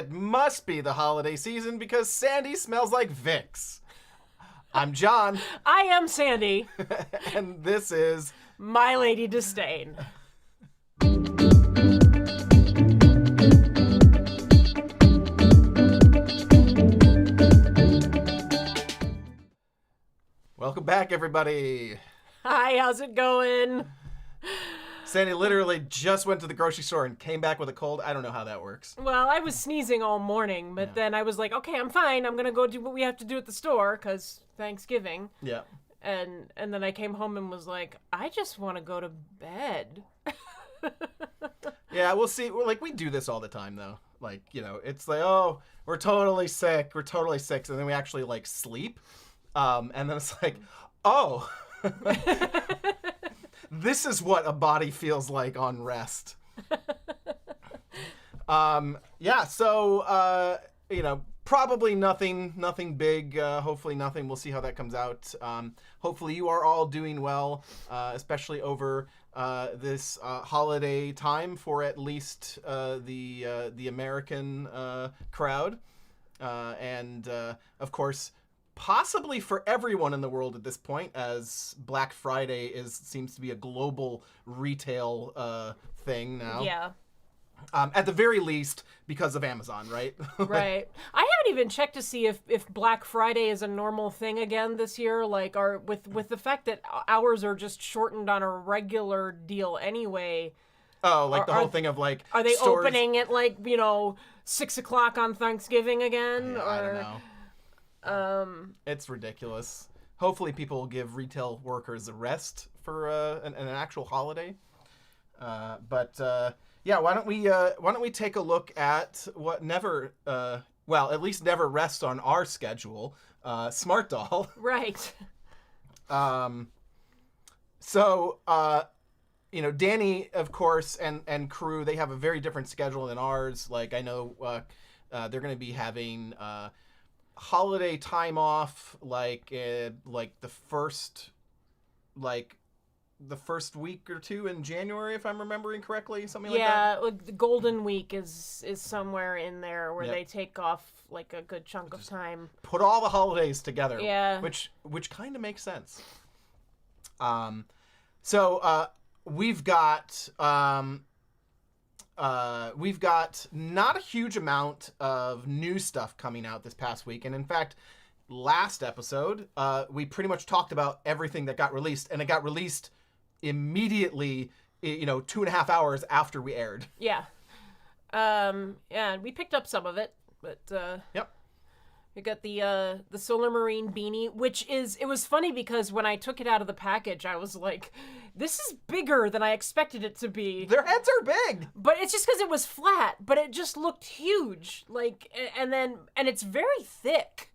it must be the holiday season because Sandy smells like Vicks. I'm John. I am Sandy. And this is My Lady Disdain. Welcome back, everybody. Hi, how's it going? Sandy literally just went to the grocery store and came back with a cold. I don't know how that works. Well, I was sneezing all morning, but then I was like, okay, I'm fine. I'm going to go do what we have to do at the store because Thanksgiving. Yeah. And then I came home and was like, I just want to go to bed. Yeah, we'll see. We do this all the time, though. It's like, oh, we're totally sick. We're totally sick. And then we actually, sleep. And then it's like, oh, this is what a body feels like on rest. Probably nothing big. Hopefully nothing. We'll see how that comes out. Hopefully you are all doing well, especially over this holiday time for at least the American crowd. And of course, possibly for everyone in the world at this point, as Black Friday seems to be a global retail thing now. Yeah. At the very least, because of Amazon, right? Right. I haven't even checked to see if Black Friday is a normal thing again this year. With the fact that hours are just shortened on a regular deal anyway. Oh, the whole thing of Are they stores... opening at 6 o'clock on Thanksgiving again? Yeah, I don't know. It's ridiculous. Hopefully people will give retail workers a rest for an actual holiday. Yeah, why don't we take a look at what never at least never rests on our schedule, Smart Doll. Right. Danny, of course, and crew, they have a very different schedule than ours. I know they're going to be having holiday time off the first week or two in January, if I'm remembering correctly, something like that. Yeah, the Golden Week is somewhere in there where they take off a good chunk of time. Put all the holidays together. Yeah. Which kind of makes sense. We've got not a huge amount of new stuff coming out this past week, and in fact, last episode we pretty much talked about everything that got released, and it got released immediately, 2.5 hours after we aired. Yeah. We picked up some of it, but yep. We got the Solar Marine beanie, it was funny because when I took it out of the package, I was like, this is bigger than I expected it to be. Their heads are big. But it's just because it was flat, but it just looked huge. And it's very thick.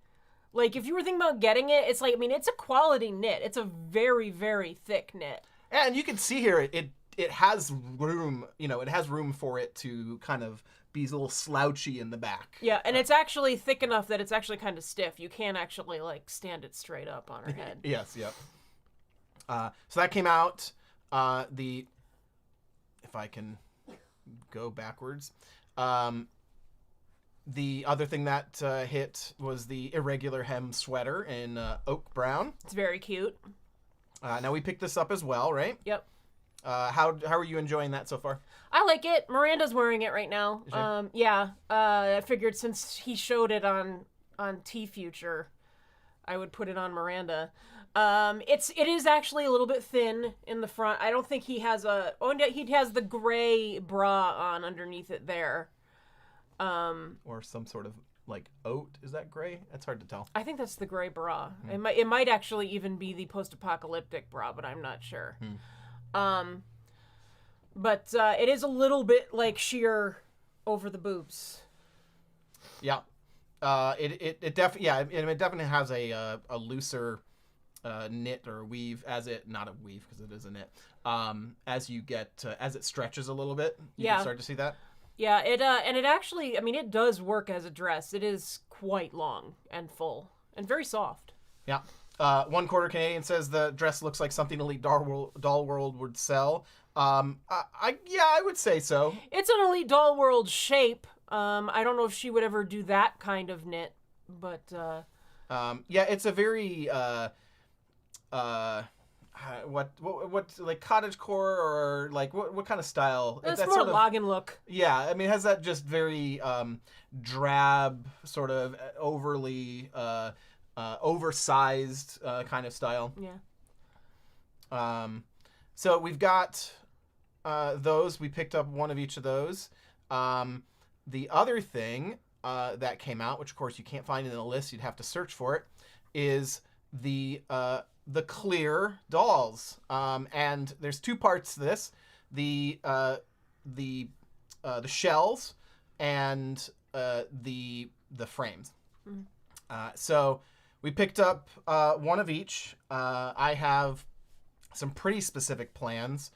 If you were thinking about getting it, it's it's a quality knit. It's a very, very thick knit. And you can see here, it has room, it has room for it to kind of be a little slouchy in the back. Yeah, and it's actually thick enough that it's actually kind of stiff. You can't actually, stand it straight up on her head. Yes, yep. So that came out, if I can go backwards, the other thing that hit was the irregular hem sweater in oak brown. It's very cute. Now we picked this up as well, right? Yep. How are you enjoying that so far? I like it. Miranda's wearing it right now. Yeah. I figured since he showed it on T-Future, I would put it on Miranda. It is actually a little bit thin in the front. I don't think he has he has the gray bra on underneath it there. Or some sort of oat. Is that gray? That's hard to tell. I think that's the gray bra. It might actually even be the post-apocalyptic bra, but I'm not sure. But it is a little bit sheer over the boobs. Yeah. It definitely has a looser knit or weave not a weave because it is a knit. As you get as it stretches a little bit, you can start to see that. Yeah, it actually, it does work as a dress. It is quite long and full and very soft. Yeah. 1 Quarter Canadian says the dress looks like something Elite Doll World would sell. I would say so. It's an Elite Doll World shape, I don't know if she would ever do that kind of knit, but Yeah, it's a very what like cottagecore or like what kind of style? it's That more sort of login look. yeah. I mean, it has that just very drab, sort of overly oversized kind of style. Yeah. So we've got those. We picked up one of each of those. The other thing that came out, which of course you can't find in the list, you'd have to search for it, is the clear dolls. And there's two parts to this: the shells and the frames. So we picked up one of each. I have some pretty specific plans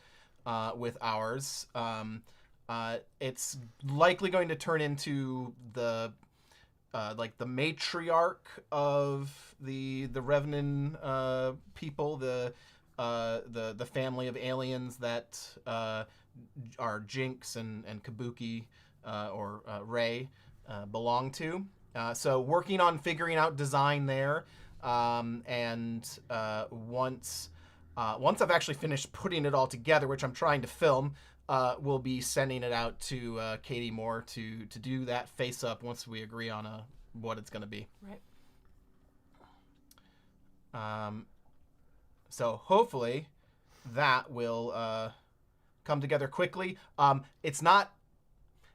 with ours. It's likely going to turn into the like the matriarch of the Revenant people, the family of aliens that are Jinx and Kabuki or Rei belong to. So working on figuring out design there, and once I've actually finished putting it all together, which I'm trying to film, we'll be sending it out to Katie Moore to do that face up once we agree on what it's going to be. Right. So hopefully that will come together quickly. It's not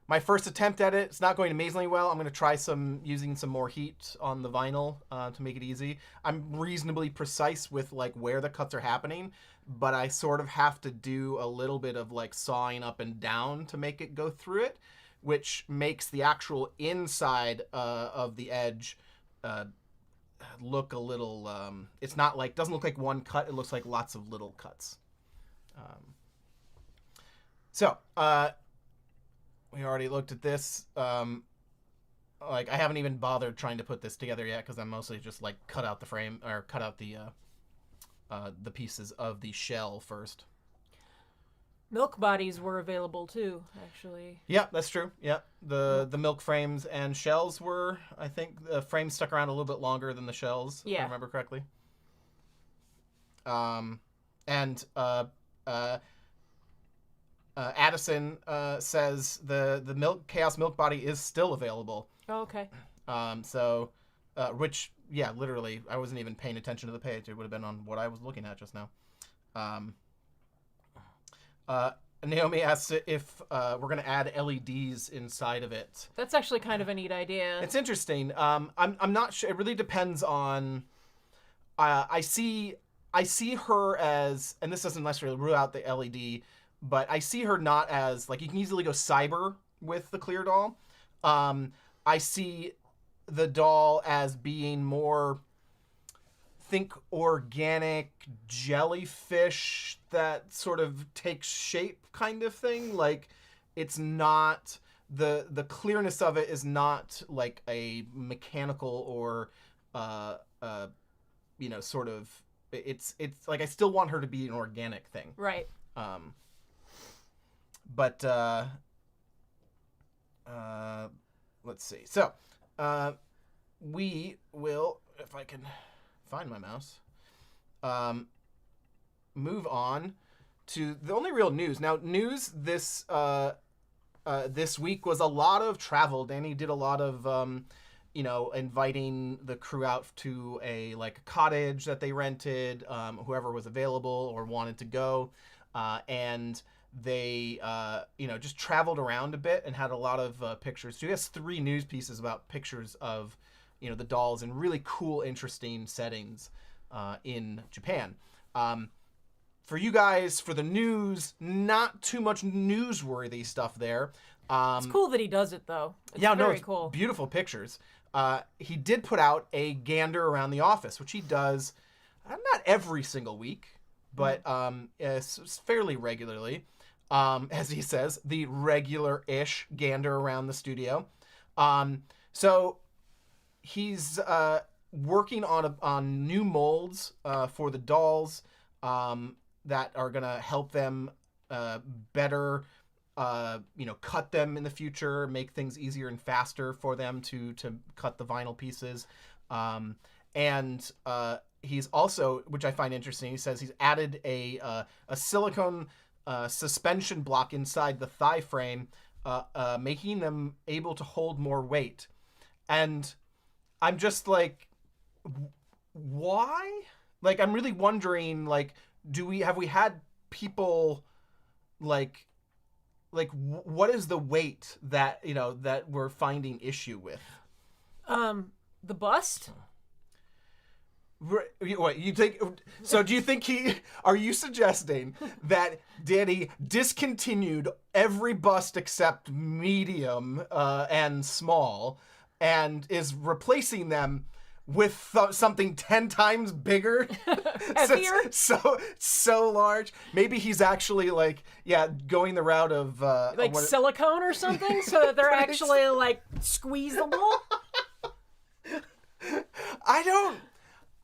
my first attempt at it. It's not going amazingly well. I'm going to try using some more heat on the vinyl to make it easy. I'm reasonably precise with like where the cuts are happening, but I sort of have to do a little bit of like sawing up and down to make it go through it, which makes the actual inside of the edge look a little. It's not like doesn't look like one cut. It looks like lots of little cuts. So. We already looked at this. Like I haven't even bothered trying to put this together yet because I'm mostly just like cut out the frame or cut out the pieces of the shell first. Milk bodies were available too, actually. Yeah, that's true. Yeah, the milk frames and shells were. I think the frames stuck around a little bit longer than the shells. If I remember correctly. And Addison says the Chaos Milk Body is still available. Oh, okay. So, which yeah, literally, I wasn't even paying attention to the page. It would have been on what I was looking at just now. Naomi asks if we're going to add LEDs inside of it. That's actually kind of a neat idea. It's interesting. I'm not sure. It really depends on. I see her as, and this doesn't necessarily rule out the LED. But I see her not as, like, you can easily go cyber with the clear doll. I see the doll as being more, think organic jellyfish that sort of takes shape kind of thing. Like, it's not, the clearness of it is not like a mechanical or, sort of, it's like, I still want her to be an organic thing. Right. But let's see. So we will, if I can find my mouse, move on to the only real news. Now, news this week was a lot of travel. Danny did a lot of inviting the crew out to a cottage that they rented, whoever was available or wanted to go, and they just traveled around a bit and had a lot of pictures. So he has 3 news pieces about pictures of the dolls in really cool, interesting settings in Japan. For you guys, for the news, not too much newsworthy stuff there. It's cool that he does it though. It's very cool. Beautiful pictures. He did put out a gander around the office, which he does not every single week, but fairly regularly. As he says, the regular-ish gander around the studio. So he's working on new molds for the dolls that are going to help them better cut them in the future, make things easier and faster for them to cut the vinyl pieces. And he's also, which I find interesting, he says he's added a silicone suspension block inside the thigh frame, making them able to hold more weight. And I'm just like, why? Like, I'm really wondering, like, have we had people like what is the weight that that we're finding issue with? The bust. What you think? So do you think are you suggesting that Danny discontinued every bust except medium and small, and is replacing them with something 10 times bigger? Heavier? so large? Maybe he's actually going the route of silicone or something, so that they're actually squeezable.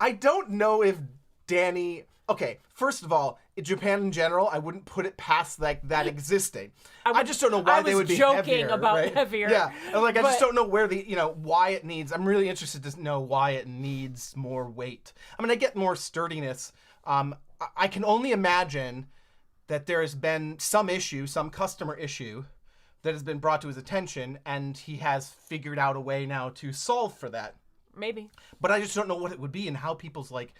I don't know if Danny... Okay, first of all, in Japan in general, I wouldn't put it past that existing. I just don't know why they would be heavier. I was joking about right? heavier. Yeah, I just don't know where why it needs... I'm really interested to know why it needs more weight. I mean, I get more sturdiness. I can only imagine that there has been some customer issue that has been brought to his attention, and he has figured out a way now to solve for that. Maybe. But I just don't know what it would be and how people's like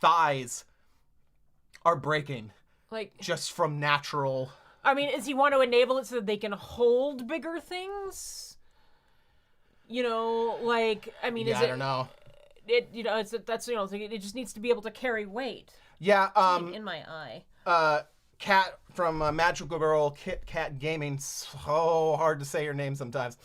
thighs are breaking. Just from natural... I mean, does he want to enable it so that they can hold bigger things? I mean, I don't know. It just needs to be able to carry weight. Yeah, in my eye. Kat from Magical Girl Kit Kat Gaming, so hard to say her name sometimes.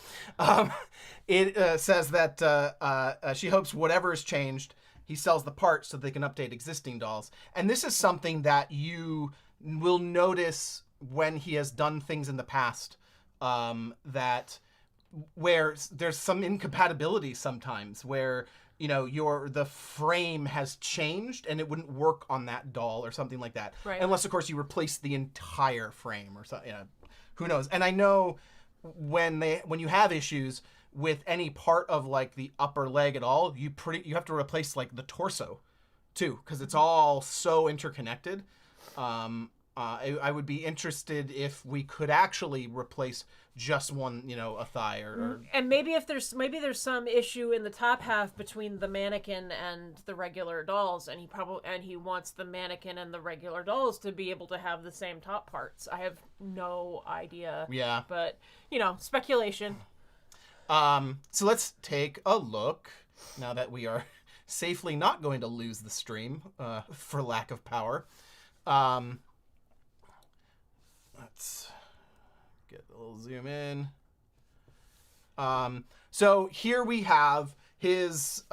It says that she hopes whatever has changed, he sells the parts so they can update existing dolls. And this is something that you will notice when he has done things in the past, that where there's some incompatibility sometimes, where the frame has changed and it wouldn't work on that doll or something like that. Right. Unless, of course, you replace the entire frame or something. Who knows? And I know when you have issues with any part of the upper leg at all, you have to replace the torso too, because it's all so interconnected. I would be interested if we could actually replace just one, a thigh or... And maybe there's some issue in the top half between the mannequin and the regular dolls, and he wants the mannequin and the regular dolls to be able to have the same top parts. I have no idea. Yeah. But, speculation. So let's take a look, now that we are safely not going to lose the stream for lack of power. Let's get a little zoom in. So here we have his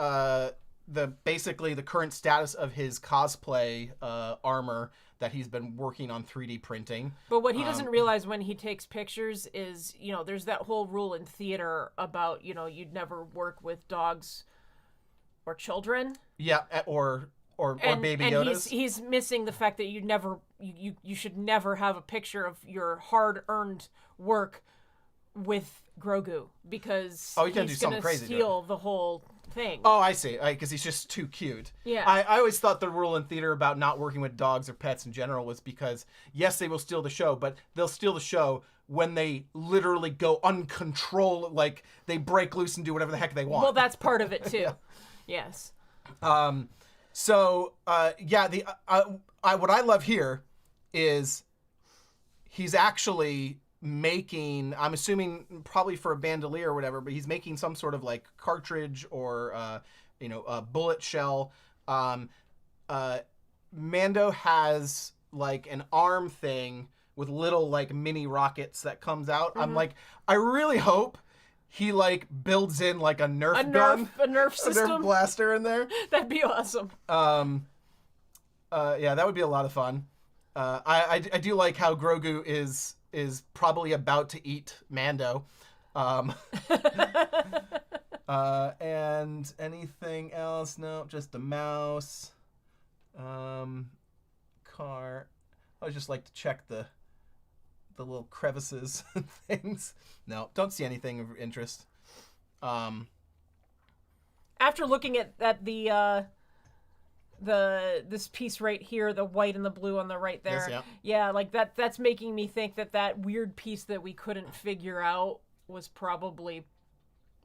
basically the current status of his cosplay armor that he's been working on 3D printing. But what he doesn't realize when he takes pictures is, there's that whole rule in theater about, you'd never work with dogs or children. Yeah, or Baby Yodas. And he's missing the fact that you should never have a picture of your hard-earned work with Grogu, because he's going to steal the whole thing. Oh, I see. Because he's just too cute. Yeah. I always thought the rule in theater about not working with dogs or pets in general was because, yes, they will steal the show, but they'll steal the show when they literally go uncontrolled, they break loose and do whatever the heck they want. Well, that's part of it, too. Yeah. Yes. So, what I love here is he's actually making, I'm assuming probably for a bandolier or whatever, but he's making some sort of cartridge or, a bullet shell. Mando has an arm thing with little mini rockets that comes out. Mm-hmm. I'm I really hope he builds in a Nerf gun, a Nerf system, a Nerf blaster in there. That'd be awesome. Yeah, that would be a lot of fun. I do like how Grogu is probably about to eat Mando. And anything else? No, just a mouse. Car. I would just like to check the the little crevices and things. No, don't see anything of interest. After looking at this piece right here, the white and the blue on the right there, Yes, yeah, like that's making me think that weird piece that we couldn't figure out was probably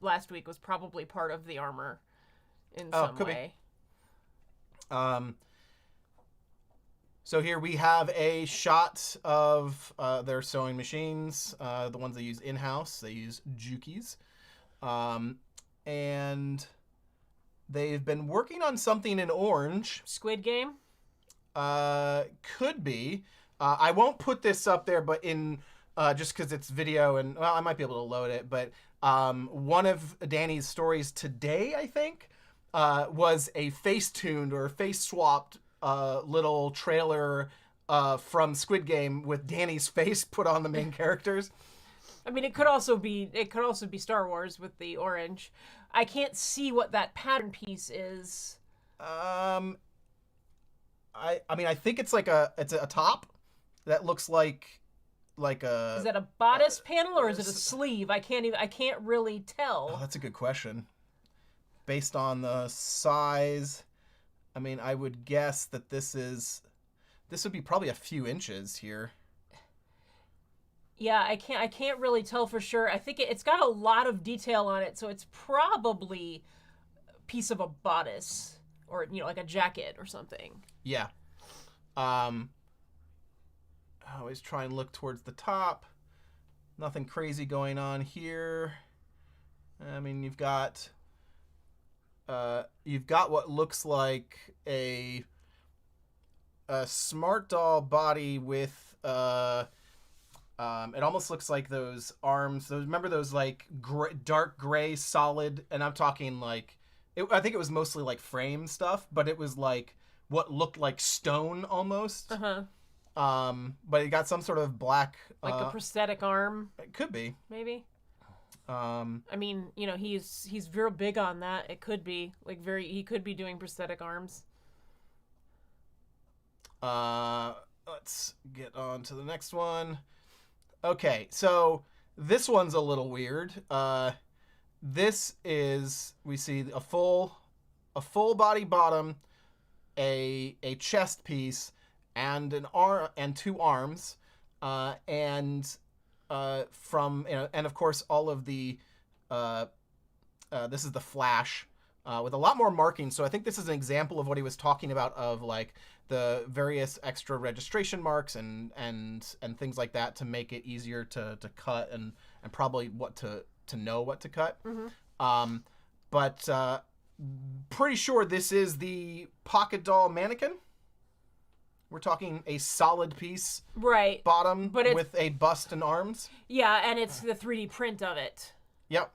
last week was probably part of the armor in some way. So here we have a shot of their sewing machines, the ones they use in-house. They use Jukies. And they've been working on something in orange. Squid Game? Could be. I won't put this up there, but in just because it's video and, well, I might be able to load it. But one of Danny's stories today, I think, was a face-tuned or face-swapped little trailer from Squid Game with Danny's face put on the main characters. I mean, it could also be Star Wars with the orange. I can't see what that pattern piece is. I mean, I think it's like a top that looks like a. Is that a bodice panel or is it a sleeve? I can't really tell. Oh, that's a good question. Based on the size, I mean, I would guess that this would be probably a few inches here. Yeah, I can't really tell for sure. I think it's got a lot of detail on it, so it's probably a piece of a bodice or, like a jacket or something. Yeah. I always try and look towards the top. Nothing crazy going on here. I mean, you've got what looks like a smart doll body with it almost looks like those arms. Remember those like dark gray solid, and I'm talking like I think it was mostly like frame stuff, but it was like what looked like stone almost. But it got some sort of black, like a prosthetic arm. It could be, maybe. I mean, he's real big on that. It could be he could be doing prosthetic arms. Let's get on to the next one. Okay, so this one's a little weird. This is, we see a full body bottom, a chest piece, and an arm and two arms, and of course all of the this is the Flash with a lot more markings. So I think this is an example of what he was talking about, of like the various extra registration marks and things like that to make it easier to cut and probably what to know what to cut. But pretty sure this is the pocket doll mannequin. We're talking a solid piece, right? Bottom, but with a bust and arms. Yeah, and it's the 3D print of it. Yep.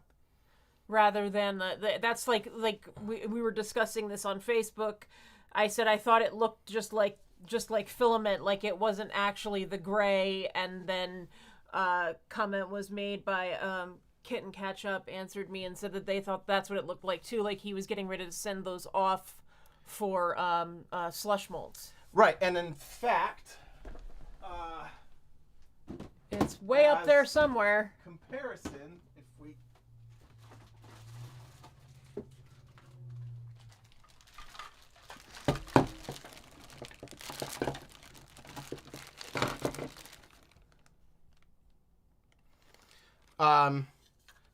Rather than that's like we were discussing this on Facebook. I said I thought it looked just like filament, like it wasn't actually the gray. And then comment was made by Kitten Catchup answered me and said that they thought that's what it looked like too, like he was getting ready to send those off for slush molds. Right, and in fact, it's way up there somewhere. Comparison, if we.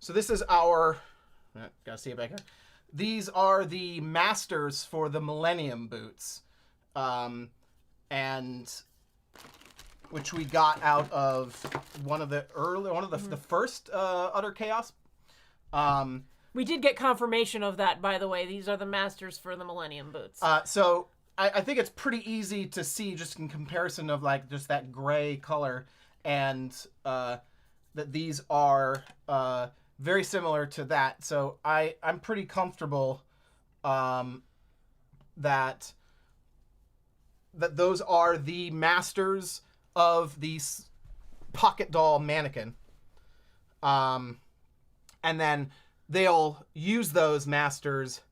So this is our. Gotta see it back here. These are the masters for the Millennium boots. And which we got out of the first Utter Chaos. We did get confirmation of that, by the way. These are the masters for the Millennium boots. So I think it's pretty easy to see just in comparison of like just that gray color, and that these are very similar to that. So I'm pretty comfortable that those are the masters of the pocket doll mannequin. And then they'll use those masters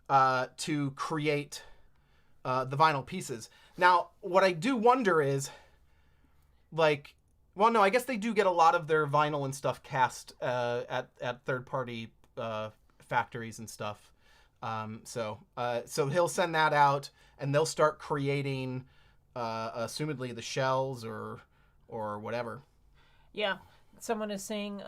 to create the vinyl pieces. Now, what I do wonder is, like, Well, no, I guess they do get a lot of their vinyl and stuff cast at third party factories and stuff. So he'll send that out, and they'll start creating, assumedly the shells or whatever. Yeah. Someone is saying,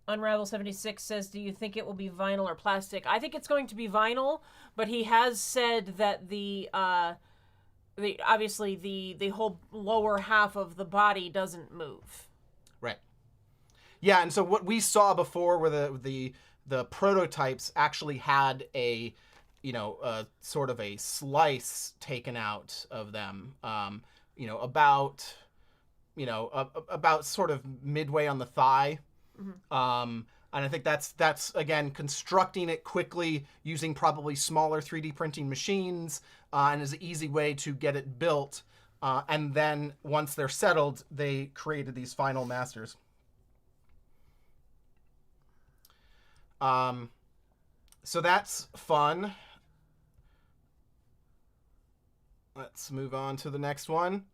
Unravel 76 says, do you think it will be vinyl or plastic? I think it's going to be vinyl, but he has said that the obviously the whole lower half of the body doesn't move. Right. Yeah, and so what we saw before were the prototypes actually had a sort of a slice taken out of them, about about sort of midway on the thigh. Mm-hmm. And I think that's again constructing it quickly using probably smaller 3D printing machines, and is an easy way to get it built. And then once they're settled, they created these final masters. So that's fun. Let's move on to the next one.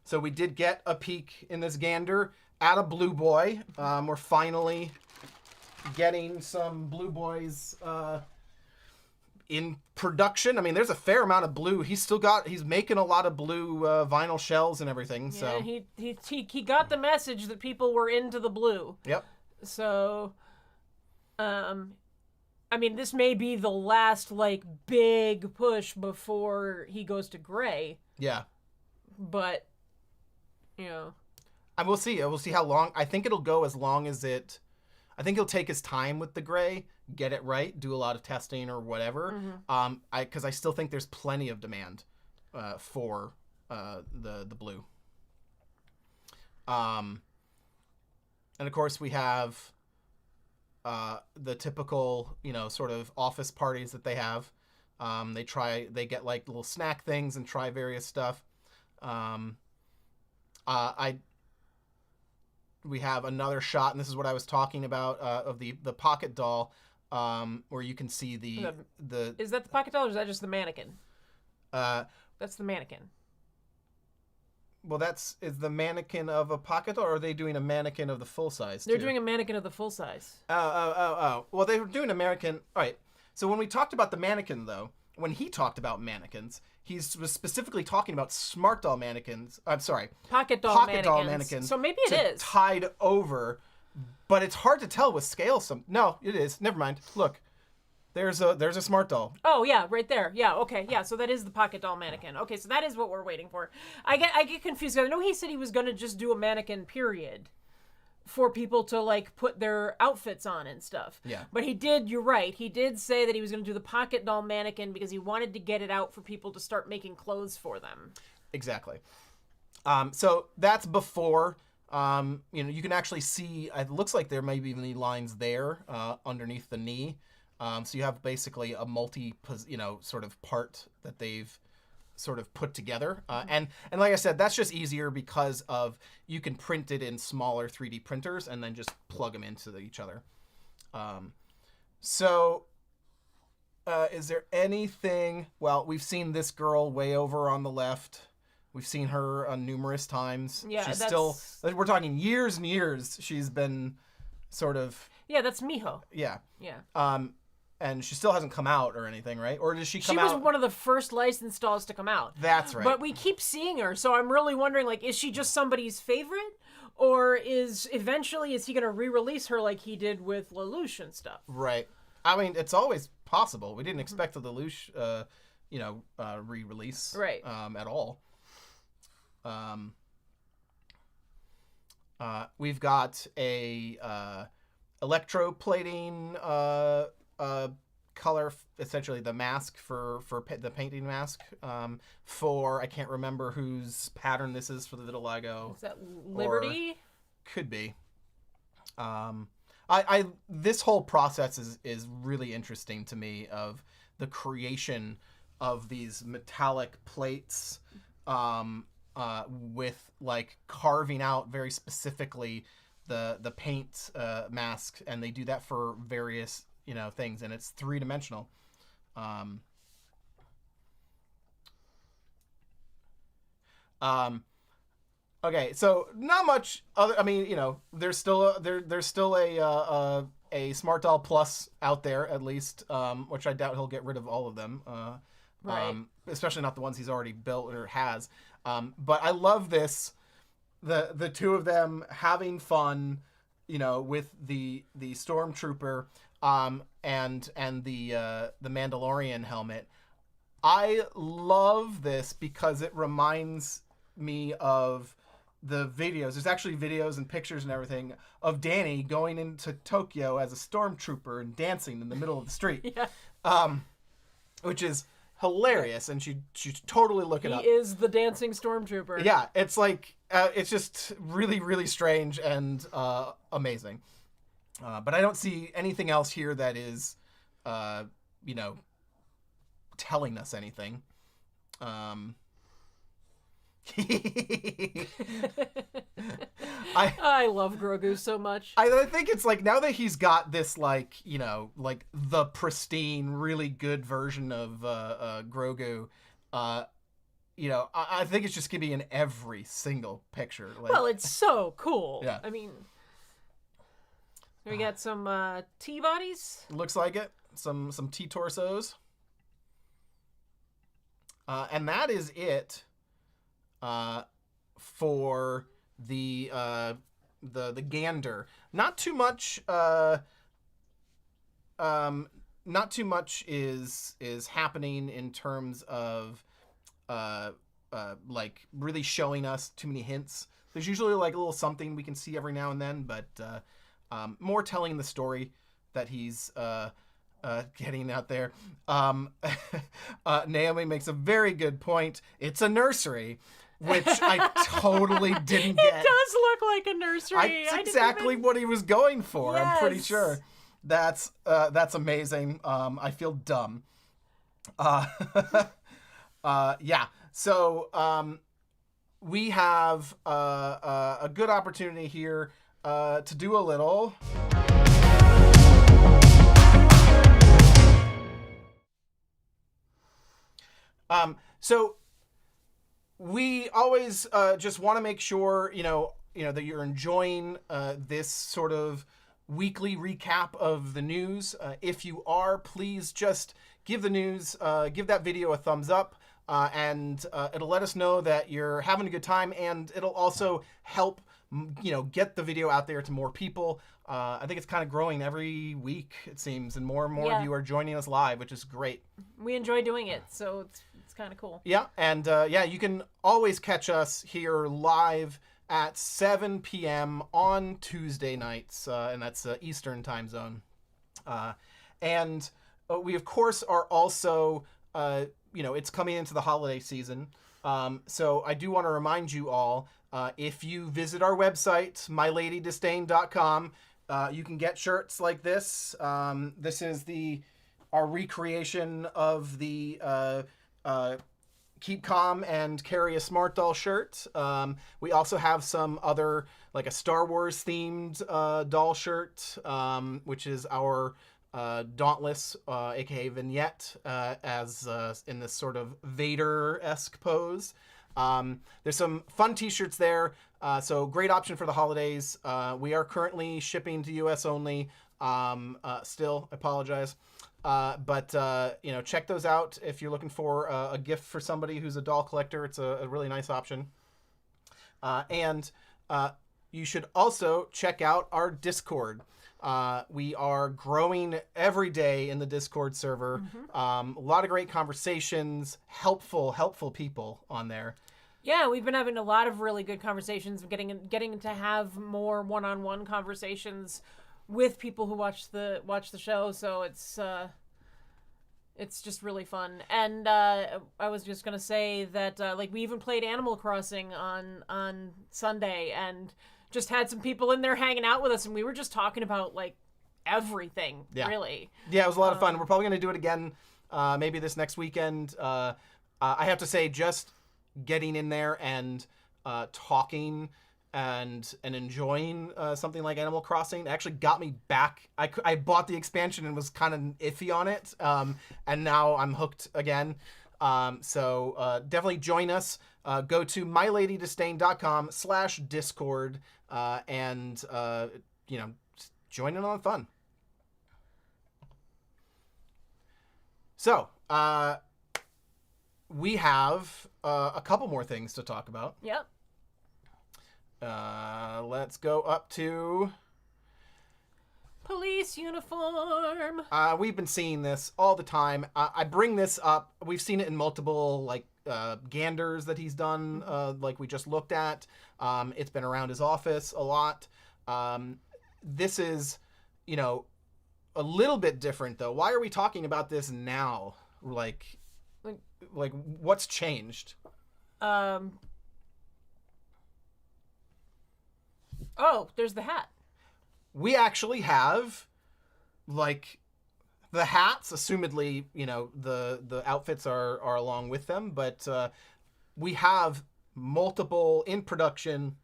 So we did get a peek in this gander at a blue boy. We're finally getting some blue boys in production. I mean, there's a fair amount of blue. He's making a lot of blue vinyl shells and everything. So yeah, he got the message that people were into the blue. Yep. So, I mean, this may be the last like big push before he goes to gray. Yeah. But, and we'll see. We'll see how long. I think it'll go as long as it. I think he'll take his time with the gray, get it right, do a lot of testing or whatever. Mm-hmm. Because I still think there's plenty of demand for the blue. And of course we have the typical, sort of office parties that they have. They get like little snack things and try various stuff. We have another shot, and this is what I was talking about, of the pocket doll, where you can see the. Is that the pocket doll, or is that just the mannequin? That's the mannequin. Well, is the mannequin of a pocket doll, or are they doing a mannequin of the full size? They're doing a mannequin of the full size. Oh. Well, they were doing a mannequin. All right. So when we talked about the mannequin, though, when he talked about mannequins, he was specifically talking about smart doll mannequins. I'm sorry, pocket doll mannequins. So maybe it is tied over, but it's hard to tell with scale. No, it is. Never mind. Look, there's a smart doll. Oh yeah, right there. Yeah, okay, yeah. So that is the pocket doll mannequin. Okay, so that is what we're waiting for. I get confused. I know he said he was gonna just do a mannequin period for people to like put their outfits on and stuff. Yeah. But you're right. He did say that he was going to do the pocket doll mannequin because he wanted to get it out for people to start making clothes for them. Exactly. So that's before, you can actually see, it looks like there may be even lines there underneath the knee. So you have basically a sort of part that they've sort of put together. And like I said, that's just easier because you can print it in smaller 3D printers and then just plug them into each other. Is there anything? Well, we've seen this girl way over on the left. We've seen her numerous times. Yeah, we're talking years and years. She's been sort of. Yeah, that's Miho. Yeah. Yeah. And she still hasn't come out or anything, right? Or does she come out? She was one of the first licensed dolls to come out. That's right. But we keep seeing her, so I'm really wondering, like, is she just somebody's favorite? Or is he going to re-release her like he did with Lelouch and stuff? Right. I mean, it's always possible. We didn't expect the Lelouch, re-release right. At all. We've got a electroplating color, essentially the mask for the painting mask, for I can't remember whose pattern this is for the vitiligo. Is that Liberty? Could be. This whole process is really interesting to me, of the creation of these metallic plates, with like carving out very specifically the paint mask, and they do that for various things, and it's 3-dimensional. Okay, so not much other. I mean, there's still a Smart Doll Plus out there at least, which I doubt he'll get rid of all of them. Right. Especially not the ones he's already built or has. But I love this, the two of them having fun, with the Stormtrooper, and the Mandalorian helmet. I love this because it reminds me of the videos. There's actually videos and pictures and everything of Danny going into Tokyo as a stormtrooper and dancing in the middle of the street. Yeah. Which is hilarious, and she totally look it up. He is the dancing stormtrooper. Yeah, it's like it's just really, really strange and amazing. But I don't see anything else here that is, telling us anything. I love Grogu so much. I think it's like now that he's got this like the pristine, really good version of Grogu, I think it's just gonna be in every single picture. Like, Well, it's so cool. Yeah. I mean, we got some T-bodies. looks like it. Some T torsos. And that is it for the gander. Not too much is happening in terms of like really showing us too many hints. There's usually like a little something we can see every now and then, but more telling the story that he's getting out there. Naomi makes a very good point. It's a nursery, which I totally didn't get. It does look like a nursery. That's exactly what he was going for. Yes. I'm pretty sure. That's amazing. I feel dumb. Yeah. So we have a good opportunity here to do a little. So we always just want to make sure, that you're enjoying this sort of weekly recap of the news. If you are, please just give the news, give that video a thumbs up, and it'll let us know that you're having a good time, and it'll also help, get the video out there to more people. I think it's kind of growing every week, it seems, and more of you are joining us live, which is great. We enjoy doing it, so it's kind of cool. Yeah, and you can always catch us here live at 7 p.m. on Tuesday nights, and that's Eastern time zone. And we, of course, are also, it's coming into the holiday season. So I do want to remind you all, if you visit our website, myladydisdain.com, you can get shirts like this. This is our recreation of the Keep Calm and Carry a Smart Doll shirt. We also have some other, like a Star Wars themed doll shirt, which is our Dauntless, aka Vignette, as in this sort of Vader-esque pose. There's some fun t-shirts there, so great option for the holidays. We are currently shipping to US only. Still, I apologize. But check those out if you're looking for a gift for somebody who's a doll collector. It's a really nice option. And you should also check out our Discord. We are growing every day in the Discord server. Mm-hmm. A lot of great conversations, helpful people on there. Yeah, we've been having a lot of really good conversations, getting to have more one-on-one conversations with people who watch the show, so it's just really fun. And I was just gonna say that we even played Animal Crossing on Sunday and just had some people in there hanging out with us, and we were just talking about like everything. Yeah. Really. Yeah, it was a lot of fun. We're probably gonna do it again, maybe this next weekend. I have to say, just getting in there and talking and enjoying something like Animal Crossing actually got me back. I bought the expansion and was kind of iffy on it, and now I'm hooked again. So definitely join us. Go to myladydisdain.com/discord and join in on the fun. So we have a couple more things to talk about. Yep. Let's go up to police uniform. We've been seeing this all the time. I bring this up. We've seen it in multiple ganders that he's done, like we just looked at. It's been around his office a lot. This is, a little bit different though. Why are we talking about this now? Like what's changed? Oh, there's the hat. We actually have, the hats, assumedly, the outfits are along with them, but we have multiple in production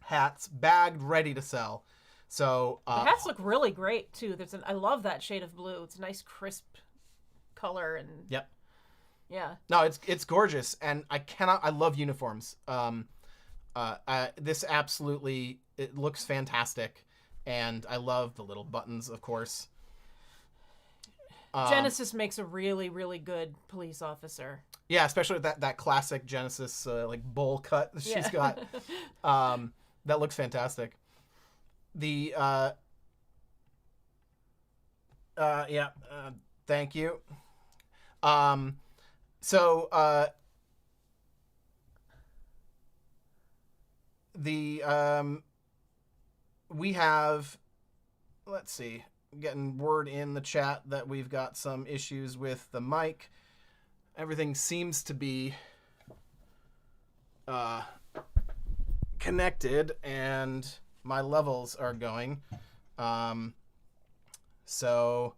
hats, bagged, ready to sell. So the hats look really great too. I love that shade of blue. It's a nice crisp color and yep. Yeah. No, it's gorgeous, and I love uniforms. This absolutely, it looks fantastic. And I love the little buttons, of course. Genesis makes a really, really good police officer. Yeah, especially with that classic Genesis bowl cut that she's got. That looks fantastic. The thank you. We have, let's see, getting word in the chat that we've got some issues with the mic. Everything seems to be connected, and my levels are going. So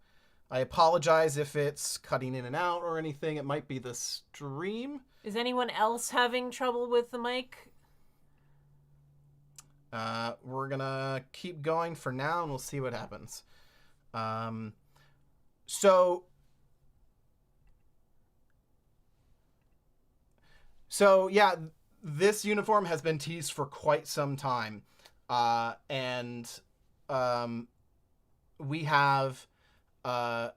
I apologize if it's cutting in and out or anything. It might be the stream. Is anyone else having trouble with the mic? We're gonna keep going for now, and we'll see what happens. So yeah, this uniform has been teased for quite some time, and we have it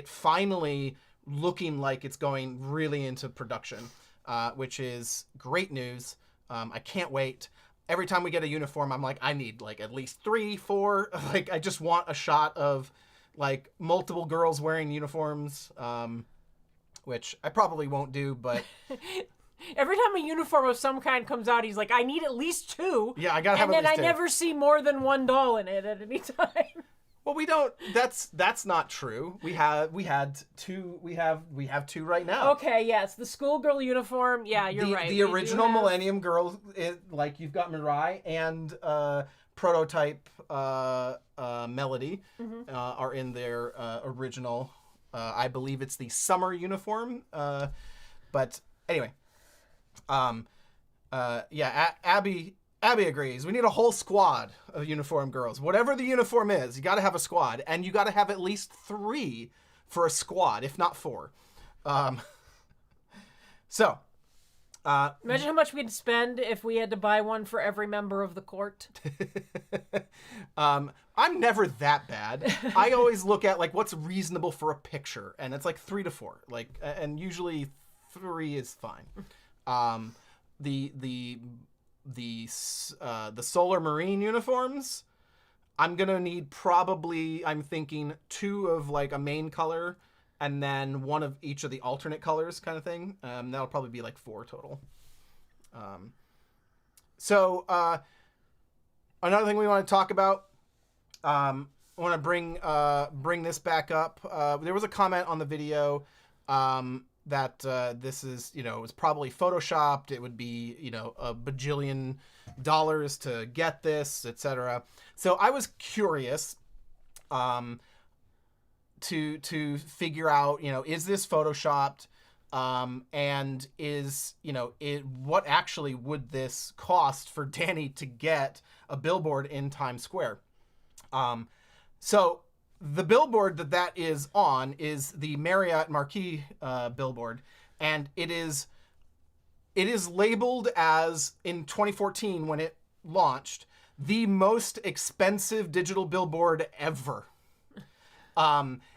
finally looking like it's going really into production, which is great news. I can't wait. Every time we get a uniform, I'm like, I need at least 3, 4. I just want a shot of multiple girls wearing uniforms, which I probably won't do, but every time a uniform of some kind comes out, he's like, I need at least 2. Yeah, I gotta have at least 2. And then I never see more than one doll in it at any time. Well, we don't. That's not true. We had 2. We have 2 right now. Okay, yes, the schoolgirl uniform. Yeah, you're right. The original Millennium Girl, you've got Mirai and prototype Melody are in their original. I believe it's the summer uniform. But anyway, Abby agrees. We need a whole squad of uniform girls. Whatever the uniform is, you got to have a squad, and you got to have at least 3 for a squad, if not 4. Imagine how much we'd spend if we had to buy one for every member of the court. I'm never that bad. I always look at what's reasonable for a picture, and it's 3 to 4. And usually 3 is fine. The Solar Marine uniforms, I'm gonna need probably, I'm thinking 2 of a main color and then 1 of each of the alternate colors kind of thing. That'll probably be 4 total. Another thing we want to talk about, I want to bring this back up. There was a comment on the video that this is, it was probably photoshopped. It would be, a bajillion dollars to get this, etc. So I was curious to figure out, is this photoshopped? And is, what actually would this cost for Danny to get a billboard in Times Square? So the billboard that is on is the Marriott Marquis billboard, and it is labeled as, in 2014 when it launched, the most expensive digital billboard ever.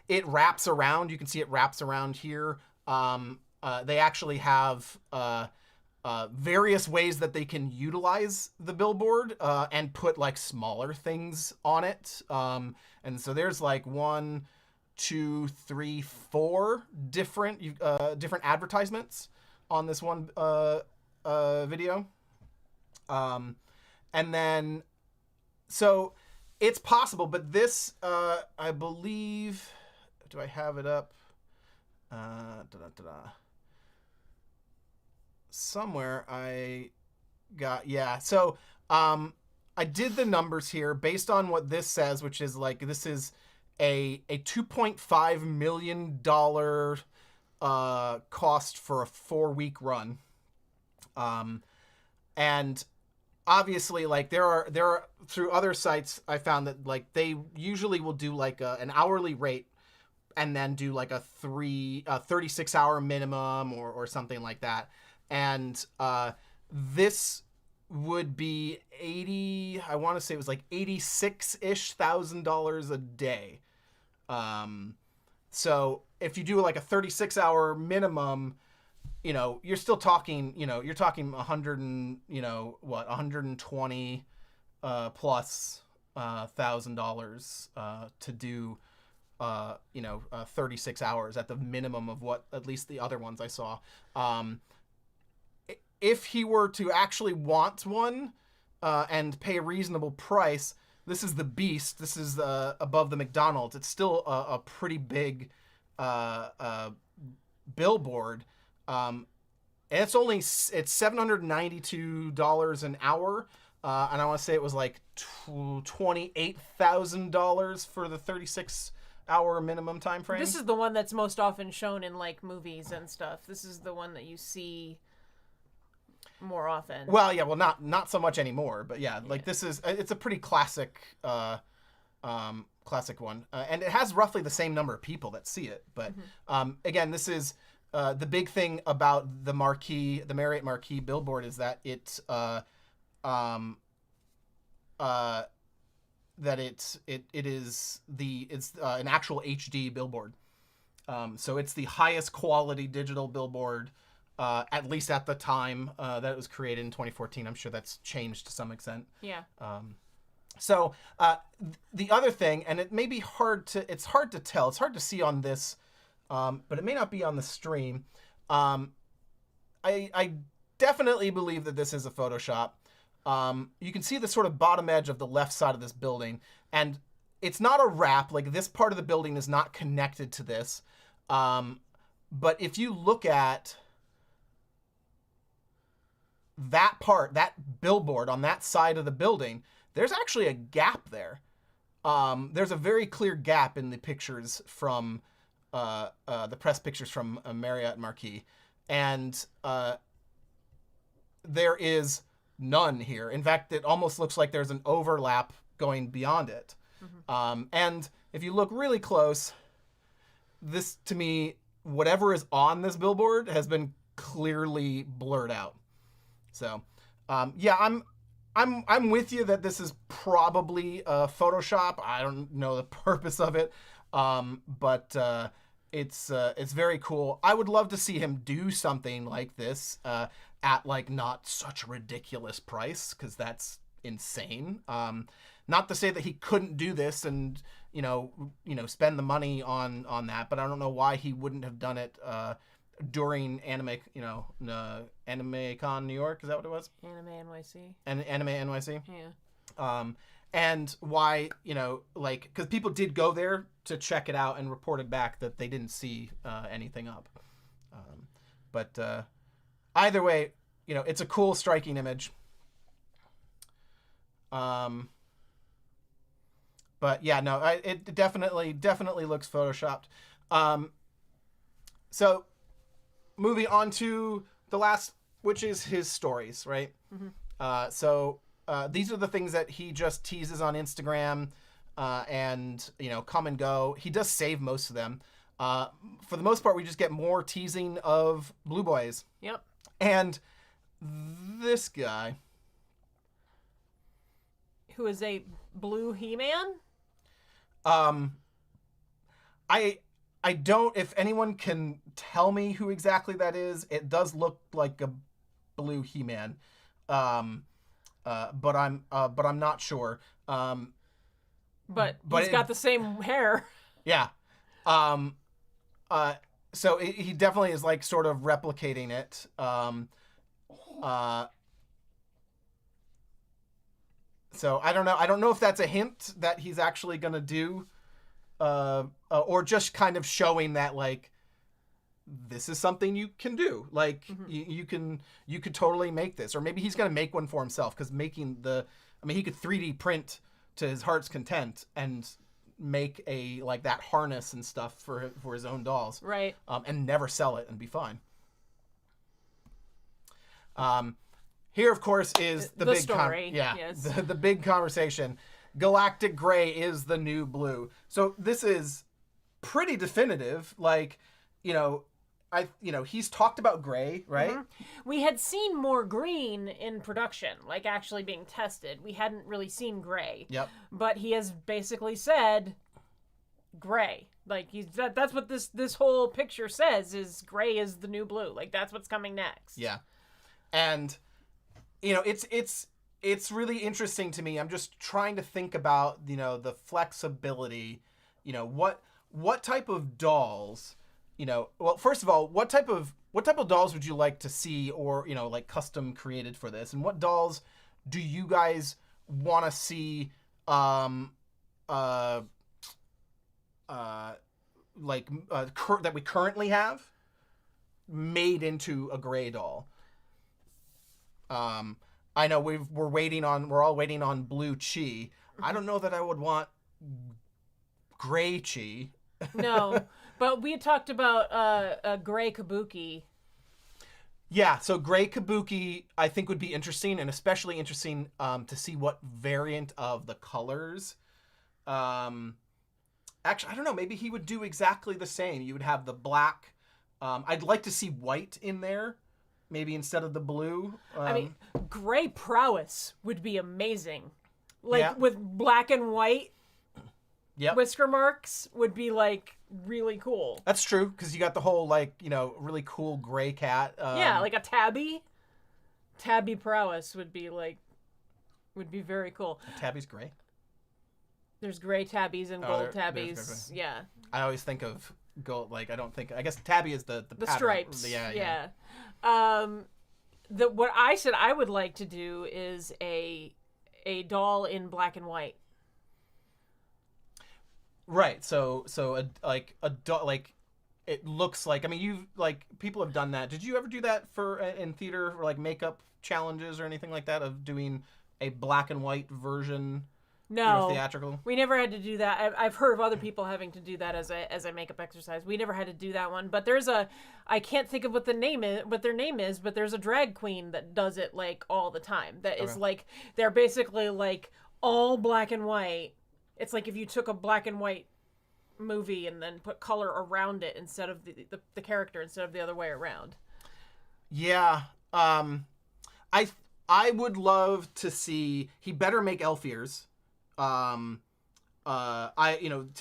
It wraps around. You can see it wraps around here. They actually have various ways that they can utilize the billboard and put like smaller things on it. And so there's like 1, 2, 3, 4 different advertisements on this one video. And then, so it's possible, but this, I believe, do I have it up? Somewhere I got, yeah. So, I did the numbers here based on what this says, which is like, this is a $2.5 million cost for a 4-week run. And obviously, like, there are through other sites I found that like they usually will do like an hourly rate and then do like a 36-hour minimum or something like that. And this would be I want to say it was like $86,000 a day. So if you do like a 36-hour minimum, you're still talking, you're talking 120 plus $1,000 to do 36 hours at the minimum of what at least the other ones I saw. If he were to actually want one and pay a reasonable price, this is the Beast. This is above the McDonald's. It's still a pretty big billboard. And it's $792 an hour. And I want to say it was like $28,000 for the 36-hour minimum time frame. This is the one that's most often shown in like movies and stuff. This is the one that you see more often. Well, yeah, well, not so much anymore, but yeah, like this is, it's a pretty classic classic one, and it has roughly the same number of people that see it. But again, this is the big thing about the Marriott Marquis billboard is that it's an actual HD billboard. So it's the highest quality digital billboard, at least at the time that it was created in 2014. I'm sure that's changed to some extent. Yeah. So the other thing, and it may be it's hard to tell. It's hard to see on this, but it may not be on the stream. I definitely believe that this is a Photoshop. You can see the sort of bottom edge of the left side of this building, and it's not a wrap. Like, this part of the building is not connected to this. But if you look at that part, that billboard on that side of the building, there's actually a gap there. There's a very clear gap in the pictures from the press pictures from Marriott Marquis, and there is none here. In fact, it almost looks like there's an overlap going beyond it. And if you look really close, this, to me, whatever is on this billboard has been clearly blurred out. So, yeah, I'm with you that this is probably Photoshop. I don't know the purpose of it, but it's very cool. I would love to see him do something like this at like not such a ridiculous price, because that's insane. Not to say that he couldn't do this and spend the money on that, but I don't know why he wouldn't have done it during AnimeCon New York. Is that what it was? Anime NYC. And Anime NYC. Yeah. And why, because people did go there to check it out and reported back that they didn't see anything up. But either way, it's a cool, striking image. But yeah, no, it definitely looks photoshopped. So moving on to the last, which is his stories, right? So these are the things that he just teases on Instagram. and come and go. He does save most of them. For the most part, we just get more teasing of Blue Boys. Yep. And this guy, who is a blue He-Man. I don't. If anyone can tell me who exactly that is, it does look like a blue He-Man. But I'm not sure. But he's got the same hair. Yeah. So he definitely is like sort of replicating it. So I don't know. I don't know if that's a hint that he's actually gonna do, or just kind of showing that like this is something you can do. Like you could totally make this, or maybe he's gonna make one for himself because he could 3D print to his heart's content and make a like that harness and stuff for his own dolls, right? And never sell it and be fine. Here, of course, is the big story. Yes. The big conversation. Galactic Gray is the new blue. So this is pretty definitive. Like, he's talked about gray, right? Mm-hmm. We had seen more green in production, like actually being tested. We hadn't really seen gray. Yep. But he has basically said gray. Like that's what this whole picture says is gray is the new blue. Like that's what's coming next. Yeah. And it's really interesting to me. I'm just trying to think about, the flexibility, what type of dolls, well, first of all, what type of dolls would you like to see or, like custom created for this? And what dolls do you guys want to see, that we currently have made into a gray doll? I know we're all waiting on blue Chi. I don't know that I would want gray Chi. No, but we had talked about a gray Kabuki. Yeah, so gray Kabuki I think would be interesting, and especially interesting to see what variant of the colors. Actually, I don't know. Maybe he would do exactly the same. You would have the black. I'd like to see white in there. Maybe instead of the blue. Gray Prowess would be amazing. Like, with black and white whisker marks would be, like, really cool. That's true, because you got the whole, like, really cool gray cat. Like a tabby. Tabby Prowess would be very cool. Tabby's gray? There's gray tabbies and gold tabbies. Yeah. I always think of gold, I guess tabby is the pattern. Stripes. Yeah. What I said I would like to do is a doll in black and white. Right. So a doll, like it looks like. People have done that. Did you ever do that in theater for like makeup challenges or anything like that of doing a black and white version? No, theatrical. We never had to do that. I've heard of other people having to do that as a makeup exercise. We never had to do that one. But I can't think of what their name is, but there's a drag queen that does it like all the time. That is like they're basically like all black and white. It's like if you took a black and white movie and then put color around it instead of the character instead of the other way around. Yeah. I would love to see. He better make elf ears. To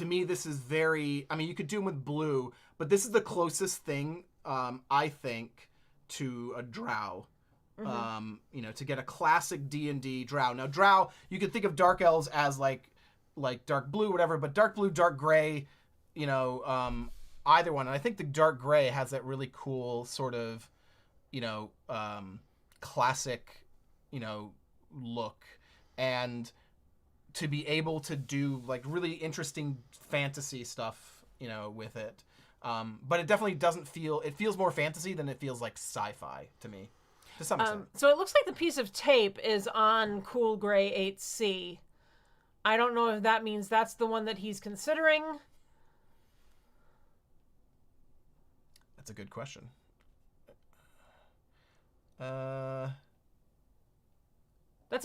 me, this is very, you could do them with blue, but this is the closest thing, I think, to a drow. To get a classic D&D drow. Now, drow, you could think of dark elves as like dark blue, whatever, but dark blue, dark gray, either one. And I think the dark gray has that really cool sort of, classic, look. And to be able to do like really interesting fantasy stuff, with it. But it definitely it feels more fantasy than it feels like sci-fi to me, to some extent. So it looks like the piece of tape is on Cool Gray 8C. I don't know if that means that's the one that he's considering. That's a good question. That's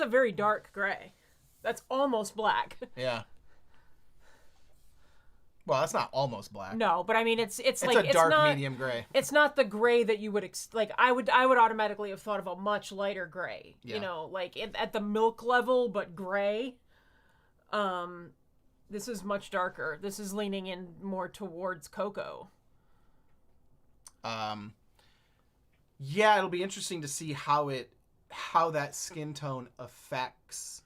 a very dark gray. That's almost black. Yeah. Well, that's not almost black. No, but I mean it's like a dark it's not, medium gray. It's not the gray that you would like. I would automatically have thought of a much lighter gray. Yeah. You know, like at the milk level, but gray. This is much darker. This is leaning in more towards cocoa. Yeah, it'll be interesting to see how that skin tone affects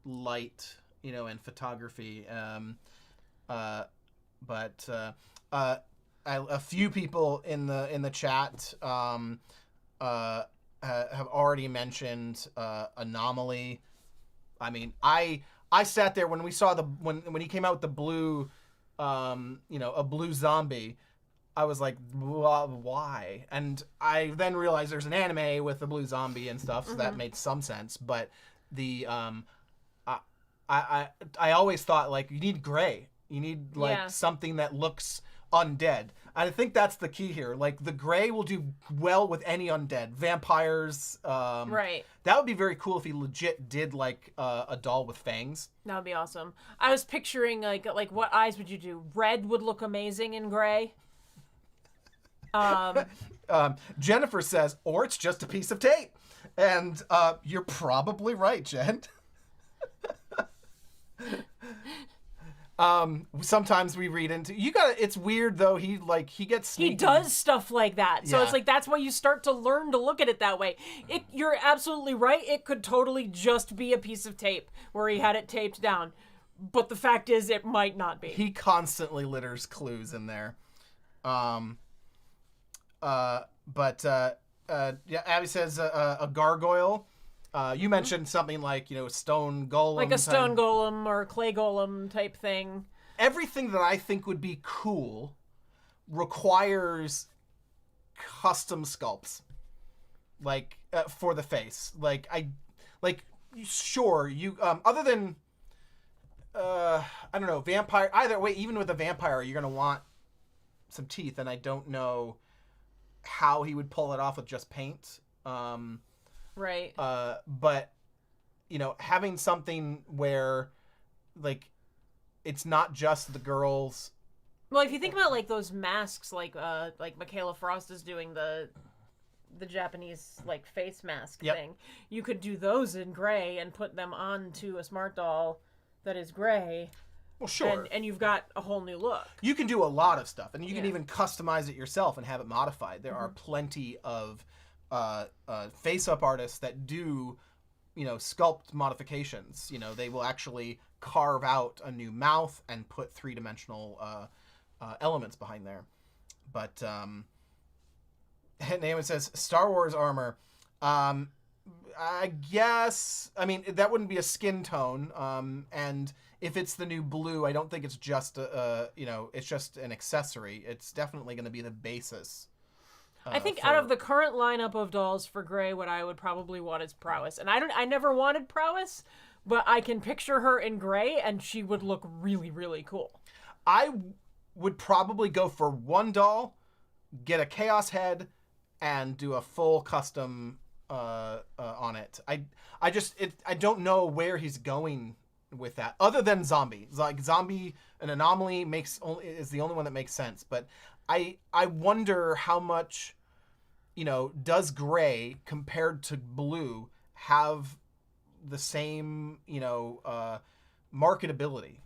light, and photography. But a few people in the chat have already mentioned Anomaly. I mean, I sat there when we saw when he came out with the blue, a blue zombie. I was like, why? And I then realized there's an anime with the blue zombie and stuff, so that made some sense. But the I always thought, like, you need gray. You need something that looks undead. I think that's the key here. Like, the gray will do well with any undead. Vampires. Right. That would be very cool if he legit did, like, a doll with fangs. That would be awesome. I was picturing, like what eyes would you do? Red would look amazing in gray. Jennifer says, or it's just a piece of tape. And you're probably right, Jen. Sometimes we read into it's weird though. He gets sneaky. He does stuff like that. So Yeah. it's like that's why you start to learn to look at it that way. You're absolutely right. It could totally just be a piece of tape where he had it taped down. But the fact is it might not be. He constantly litters clues in there. Yeah, Abby says a gargoyle. You mentioned something like, stone golem. Like a stone golem or a clay golem type thing. Everything that I think would be cool requires custom sculpts. Like, for the face. Sure, you, other than, I don't know, vampire, either way, even with a vampire, you're going to want some teeth, and I don't know how he would pull it off with just paint. Right. But having something where, like, it's not just the girls. Well, if you think about like those masks, like Michaela Frost is doing the Japanese like face mask thing, you could do those in gray and put them onto a smart doll that is gray. Well, sure. And you've got a whole new look. You can do a lot of stuff, and you can even customize it yourself and have it modified. There are plenty of face-up artists that do, sculpt modifications. They will actually carve out a new mouth and put three-dimensional elements behind there. But Naomi says Star Wars armor. I guess. I mean, that wouldn't be a skin tone. And if it's the new blue, I don't think it's just it's just an accessory. It's definitely going to be the basis. I think out of the current lineup of dolls for gray, what I would probably want is prowess. And I never wanted prowess, but I can picture her in gray, and she would look really, really cool. I would probably go for one doll, get a chaos head, and do a full custom on it. I don't know where he's going with that, other than zombie. Like zombie, an anomaly is the only one that makes sense. But I wonder how much, does gray compared to blue have the same, marketability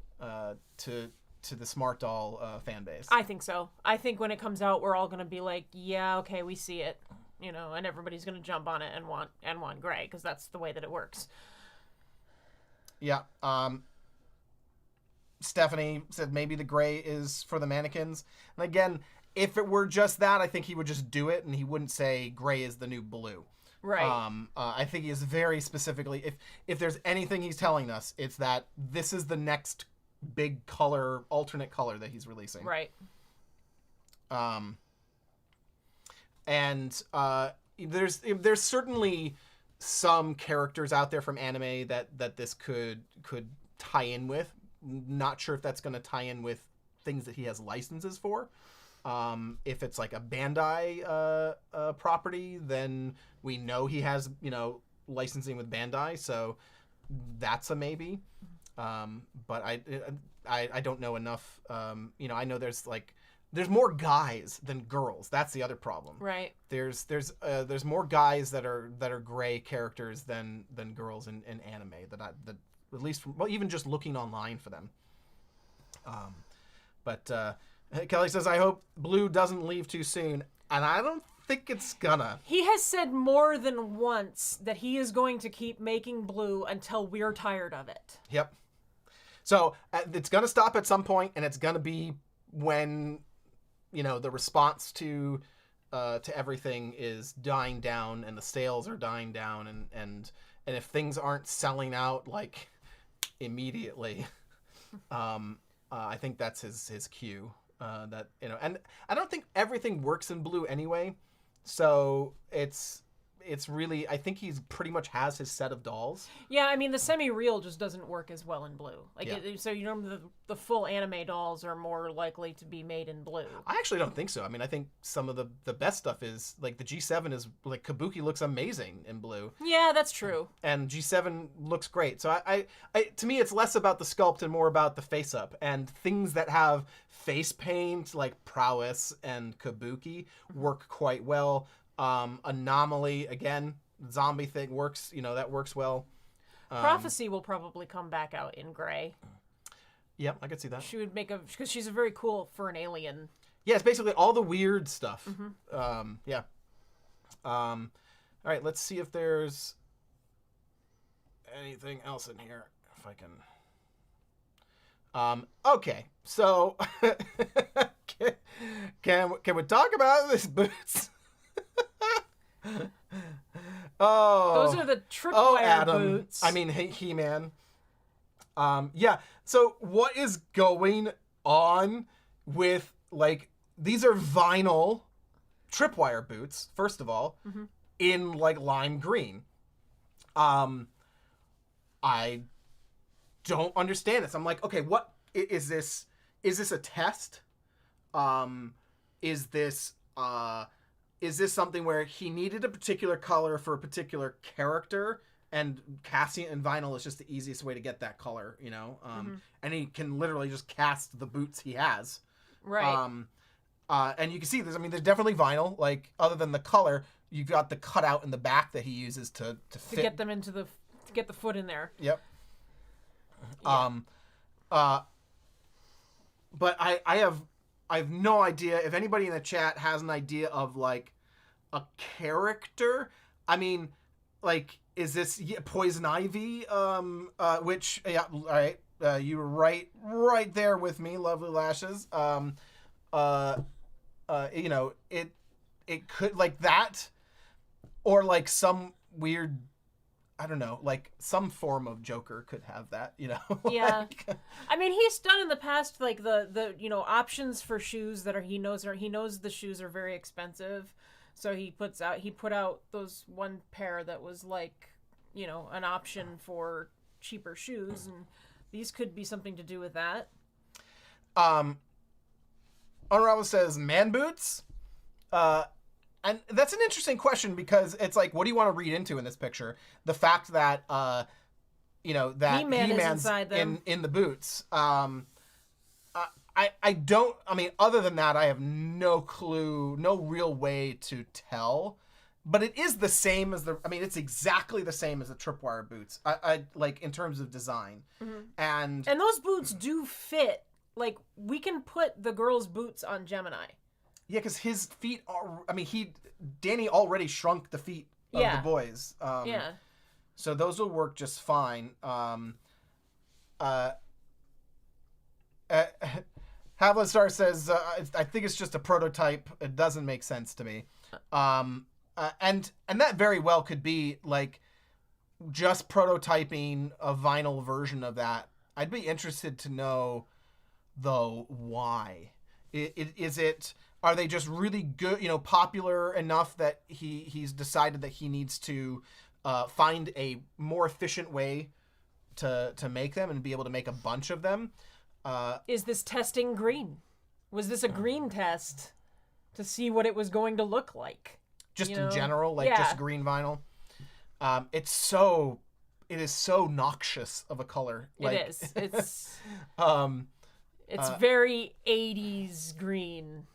to the smart doll fan base. I think so. I think when it comes out, we're all going to be like, yeah, okay, we see it, and everybody's going to jump on it and want gray, because that's the way that it works. Yeah. Stephanie said maybe the gray is for the mannequins. And again, if it were just that, I think he would just do it and he wouldn't say gray is the new blue. Right. I think he is very specifically, if there's anything he's telling us, it's that this is the next big alternate color that he's releasing. Right. And there's certainly some characters out there from anime that this could tie in with. Not sure if that's going to tie in with things that he has licenses for. If it's like a Bandai property, then we know he has licensing with Bandai, so that's a maybe. But I don't know enough. I know there's more guys than girls. That's the other problem. Right. There's more guys that are gray characters than girls in anime that at least even just looking online for them. But Kelly says, I hope Blue doesn't leave too soon, and I don't think it's gonna. He has said more than once that he is going to keep making Blue until we're tired of it. Yep. So it's gonna stop at some point, and it's gonna be when the response to everything is dying down and the sales are dying down, and if things aren't selling out like immediately, I think that's his cue. And I don't think everything works in Blue anyway, so it's really, I think he's pretty much has his set of dolls. Yeah, I mean the semi-real just doesn't work as well in Blue. Yeah. So the full anime dolls are more likely to be made in Blue. I actually don't think so. I mean, I think some of the best stuff is like the G7 is like Kabuki looks amazing in Blue. Yeah, that's true. And G7 looks great. So I to me it's less about the sculpt and more about the face up, and things that have face paint like Prowess and Kabuki work quite well. Anomaly, again, zombie thing works, that works well. Prophecy will probably come back out in gray. Yep, I could see that. She would because she's very cool for an alien. Yeah, it's basically all the weird stuff. Mm-hmm. Yeah. All right, let's see if there's anything else in here. If I can. Okay, so can we talk about this boots? Those are the tripwire Adam. boots. I mean, He-Man. Yeah. So what is going on with these are vinyl tripwire boots, first of all, in lime green. I don't understand this. I'm like, okay, what is this? Is this a test? Is this something where he needed a particular color for a particular character, and casting it in vinyl is just the easiest way to get that color, and he can literally just cast the boots he has. Right. And you can see there's definitely vinyl, other than the color, you've got the cutout in the back that he uses to fit. To get them to get the foot in there. Yep. Yeah. But I have no idea if anybody in the chat has an idea of a character. I mean, is this Poison Ivy? Which all right, you were right there with me, lovely lashes. It could that, or some weird, I don't know, some form of Joker could have that, Yeah. I mean, he's done in the past the options for shoes that he knows the shoes are very expensive. So he put out those one pair that was an option for cheaper shoes, and these could be something to do with that. Honorable says man boots. And that's an interesting question, because it's what do you want to read into in this picture? The fact that that He-Man's in the boots. I don't, other than that, I have no clue, no real way to tell. But it is the same as it's exactly the same as the tripwire boots. I in terms of design. Mm-hmm. And those boots do fit. We can put the girl's boots on Gemini. Yeah, because his feet are, Danny already shrunk the feet of the boys. Yeah. So those will work just fine. Havlastar says, I think it's just a prototype. It doesn't make sense to me. And that very well could be just prototyping a vinyl version of that. I'd be interested to know, though, why. Are they just really good, popular enough that he's decided that he needs to find a more efficient way to make them and be able to make a bunch of them? Is this testing green? Was this a green test to see what it was going to look like? Just in general, just green vinyl? It is so noxious of a color. It is. It's It's very 80s green.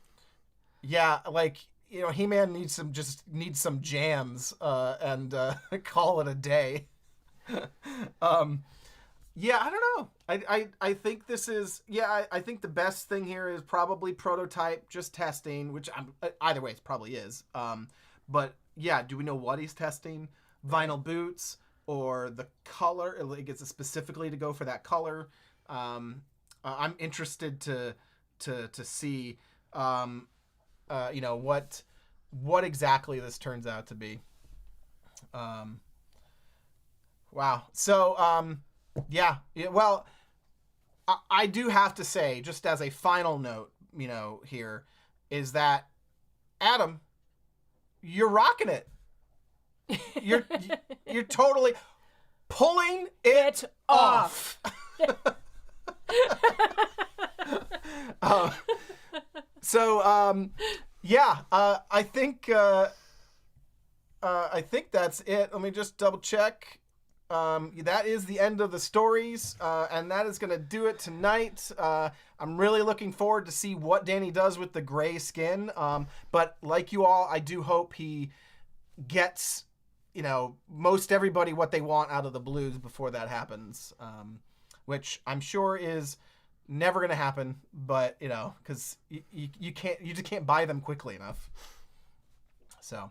Yeah, like, He-Man needs some jams and call it a day. Yeah, I don't know. I think this is I think the best thing here is probably prototype, just testing, which either way it probably is. But yeah, do we know what he's testing? Vinyl boots or the color? It gets specifically to go for that color. I'm interested to see what exactly this turns out to be. Wow. So yeah. Well, I do have to say, just as a final note, here, is that Adam, you're rocking it. You're totally pulling it off. Yeah. I think that's it. Let me just double check. That is the end of the stories, and that is going to do it tonight. I'm really looking forward to see what Danny does with the gray skin. But like you all, I do hope he gets, most everybody what they want out of the blues before that happens, which I'm sure is never going to happen. But because you just can't buy them quickly enough. So.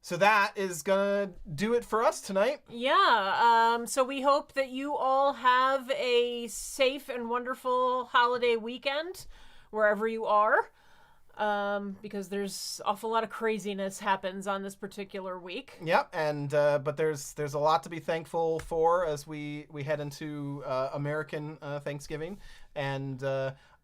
So that is going to do it for us tonight. Yeah. So we hope that you all have a safe and wonderful holiday weekend wherever you are. Because there's awful lot of craziness happens on this particular week. Yep. And, but there's a lot to be thankful for as we head into, American, Thanksgiving. And,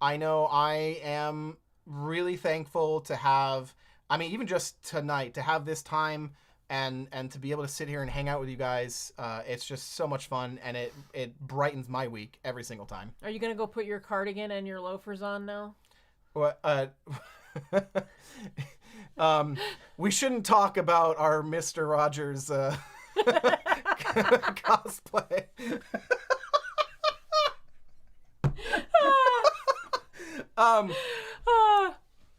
I know I am really thankful to have, even just tonight, to have this time and to be able to sit here and hang out with you guys, it's just so much fun, and it brightens my week every single time. Are you going to go put your cardigan and your loafers on now? What? We shouldn't talk about our Mr. Rogers cosplay.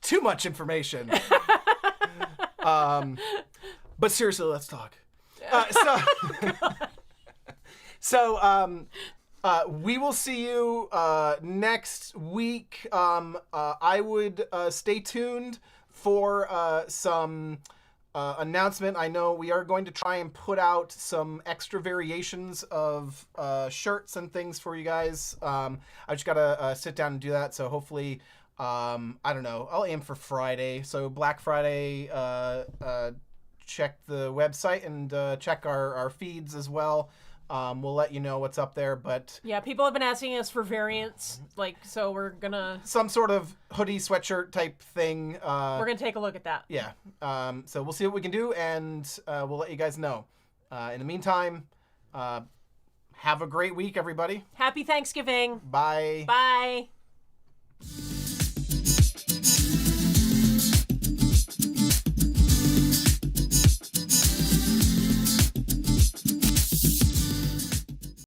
Too much information. But seriously, let's talk. So we will see you next week. I would stay tuned for some announcement. I know we are going to try and put out some extra variations of shirts and things for you guys. I just gotta sit down and do that. So hopefully, I don't know. I'll aim for Friday. So Black Friday. Check the website and check our feeds as well. We'll let you know what's up there, but yeah, people have been asking us for variants, so we're gonna some sort of hoodie sweatshirt type thing. We're gonna take a look at that. Yeah. So we'll see what we can do, and we'll let you guys know. In the meantime, have a great week, everybody. Happy Thanksgiving. Bye. Bye.